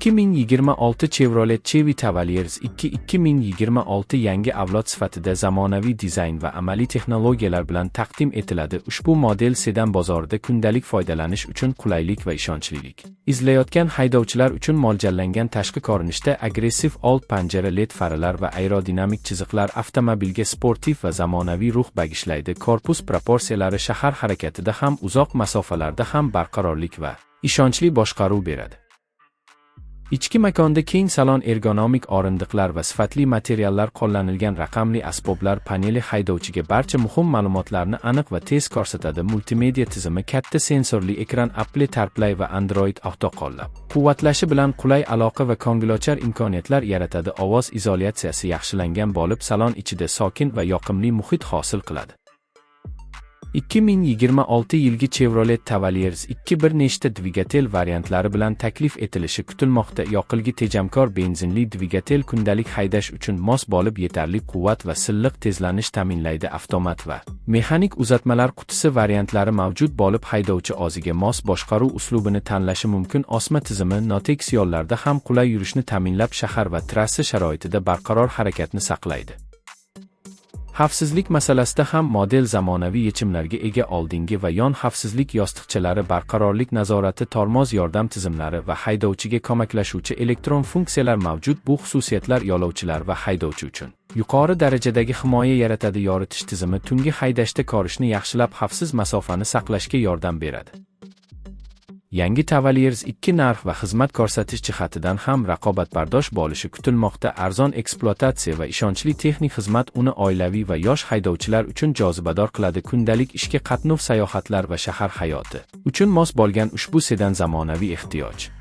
2026 Chevrolet Chevy Cavaliers 2 2026 yangi avlod sifatida zamonaviy dizayn va amaliy texnologiyalar bilan taqdim etiladi. Ushbu model sedan bozorida kundalik foydalanish uchun qulaylik va ishonchlilik izlayotgan haydovchilar uchun mo'ljallangan. Tashqi ko'rinishda agressiv old panjara, LED farlar va aerodinamik chiziqlar avtomobilga sportiv va zamonaviy ruh bag'ishlaydi. Korpus proporsiyalari shahar harakatida ham uzoq masofalarda ham barqarorlik va ishonchli boshqaruv beradi. Ichki makonda keng salon, ergonomik o'rindiqlar va sifatli materiallar qo'llanilgan. Raqamli asboblar paneli haydovchiga barcha muhim ma'lumotlarni aniq va tez ko'rsatadi. Multimedia tizimi, katta sensorli ekran, Apple CarPlay va Android Auto qo'llab-quvvatlashi bilan qulay aloqa va ko'ngilochar imkoniyatlar yaratadi. Ovoz izolyatsiyasi yaxshilangan bo'lib, salon ichida sokin va yoqimli muhit hosil qiladi. 2026 yilgi Chevrolet Cavaliers 2 bir nechta dvigatel variantlari bilan taklif etilishi kutilmoqda. Yoqilgi tejamkor benzinli dvigatel kundalik haydash uchun mos bo'lib, yetarli quvvat va silliq tezlanish ta'minlaydi. Avtomat va mexanik uzatmalar qutisi variantlari mavjud bo'lib, haydovchi o'ziga mos boshqaruv uslubini tanlashi mumkin. Osma tizimi Notex yo'llarda ham qulay yurishni ta'minlab, shahar va trassa sharoitida barqaror harakatni saqlaydi. Xavfsizlik masalasida ham model zamonaviy yechimlarga ega. Oldingi va yon xavfsizlik yostiqchalari, barqarorlik nazorati, tormoz yordam tizimlari va haydovchiga ko'maklashuvchi elektron funksiyalar mavjud. Bu xususiyatlar yo'lovchilar va haydovchi uchun yuqori darajadagi himoya yaratadi. Yoritish tizimi tungi haydashda ko'rishni yaxshilab, xavfsiz masofani saqlashga yordam beradi. Yangi Cavaliers 2 narx va xizmat ko'rsatish jihatidan ham raqobatbardosh bo'lishi kutilmoqda. Arzon ekspluatatsiya va ishonchli texnik xizmat uni oilaviy va yosh haydovchilar uchun jozibador qiladi. Kundalik ishga qatnov, sayohatlar va shahar hayoti uchun mos bo'lgan ushbu sedan zamonaviy ehtiyoj.